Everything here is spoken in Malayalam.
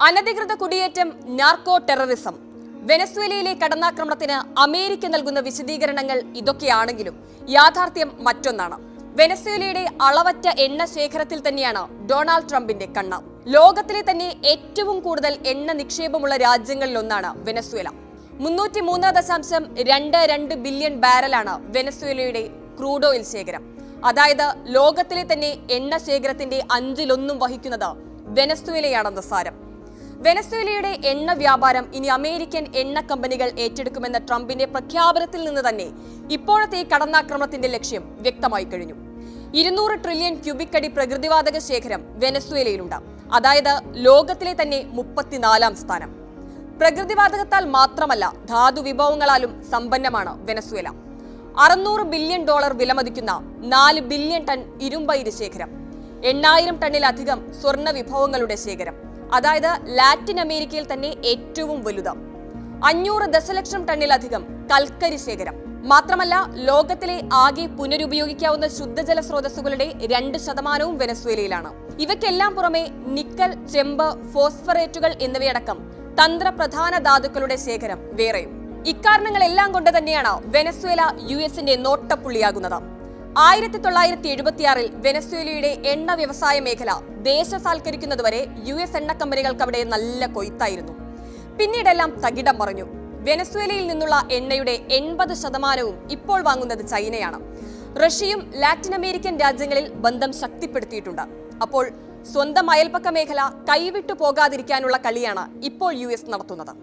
അനധികൃത കുടിയേറ്റം, നാർക്കോ ടെററിസം. വെനസ്വേലയിലെ കടന്നാക്രമണത്തിന് അമേരിക്ക നൽകുന്ന വിശദീകരണങ്ങൾ ഇതൊക്കെയാണെങ്കിലും യാഥാർത്ഥ്യം മറ്റൊന്നാണ്. വെനസ്വേലയുടെ അളവറ്റ എണ്ണ ശേഖരത്തിൽ തന്നെയാണ് ഡൊണാൾഡ് ട്രംപിന്റെ കണ്ണ്. ലോകത്തിലെ തന്നെ ഏറ്റവും കൂടുതൽ എണ്ണ നിക്ഷേപമുള്ള രാജ്യങ്ങളിലൊന്നാണ് വെനസ്വേല. 303.22 ബില്യൺ ബാരലാണ് വെനസ്വേലയുടെ ക്രൂഡ് ഓയിൽ ശേഖരം. അതായത് ലോകത്തിലെ തന്നെ എണ്ണ ശേഖരത്തിന്റെ 1/5 വഹിക്കുന്നത് വെനസ്വേലയാണെന്ന് സാരം. വെനസ്വേലയുടെ എണ്ണ വ്യാപാരം ഇനി അമേരിക്കൻ എണ്ണ കമ്പനികൾ ഏറ്റെടുക്കുമെന്ന ട്രംപിന്റെ പ്രഖ്യാപനത്തിൽ നിന്ന് തന്നെ ഇപ്പോഴത്തെ കടന്നാക്രമണത്തിന്റെ ലക്ഷ്യം വ്യക്തമായി കഴിഞ്ഞു. 200 ട്രില്യൺ ക്യൂബിക് അടി പ്രകൃതിവാതക ശേഖരം വെനസ്വേലയിലുണ്ട്. അതായത് ലോകത്തിലെ തന്നെ 34ാം സ്ഥാനം. പ്രകൃതിവാതകത്താൽ മാത്രമല്ല, ധാതു വിഭവങ്ങളാലും സമ്പന്നമാണ് വെനസ്വേല. $600 ബില്യൺ വിലമതിക്കുന്ന 4 ബില്യൺ ടൺ ഇരുമ്പയിര് ശേഖരം, 8000 ടണ്ണിലധികം സ്വർണ്ണ വിഭവങ്ങളുടെ ശേഖരം, അതായത് ലാറ്റിൻ അമേരിക്കയിൽ തന്നെ ഏറ്റവും വലുത്. 500 ദശലക്ഷം ടണ്ണിലധികം കൽക്കരി ശേഖരം. മാത്രമല്ല, ലോകത്തിലെ ആകെ പുനരുപയോഗിക്കാവുന്ന ശുദ്ധജല സ്രോതസ്സുകളുടെ 2% വെനസ്വേലയിലാണ്. ഇവയ്ക്കെല്ലാം പുറമെ നിക്കൽ, ചെമ്പ്, ഫോസ്ഫറേറ്റുകൾ എന്നിവയടക്കം തന്ത്രപ്രധാന ധാതുക്കളുടെ ശേഖരം വേറെയും. ഇക്കാരണങ്ങളെല്ലാം കൊണ്ട് തന്നെയാണ് വെനസ്വേല യുഎസിന്റെ നോട്ടപ്പുള്ളിയാകുന്നത്. 1976-ൽ വെനസ്വേലയുടെ എണ്ണ വ്യവസായ മേഖല ദേശസാൽക്കരിക്കുന്നതുവരെ യുഎസ് എണ്ണ കമ്പനികൾക്ക് അവിടെ നല്ല കൊയ്ത്തായിരുന്നു. പിന്നീടെല്ലാം തകിടം മറിഞ്ഞു. വെനസ്വേലയിൽ നിന്നുള്ള എണ്ണയുടെ 80% ഇപ്പോൾ വാങ്ങുന്നത് ചൈനയാണ്. റഷ്യയും ലാറ്റിൻ അമേരിക്കൻ രാജ്യങ്ങളിൽ ബന്ധം ശക്തിപ്പെടുത്തിയിട്ടുണ്ട്. അപ്പോൾ സ്വന്തം അയൽപ്പക്ക മേഖല കൈവിട്ടു പോകാതിരിക്കാനുള്ള കളിയാണ് ഇപ്പോൾ യുഎസ് നടത്തുന്നത്.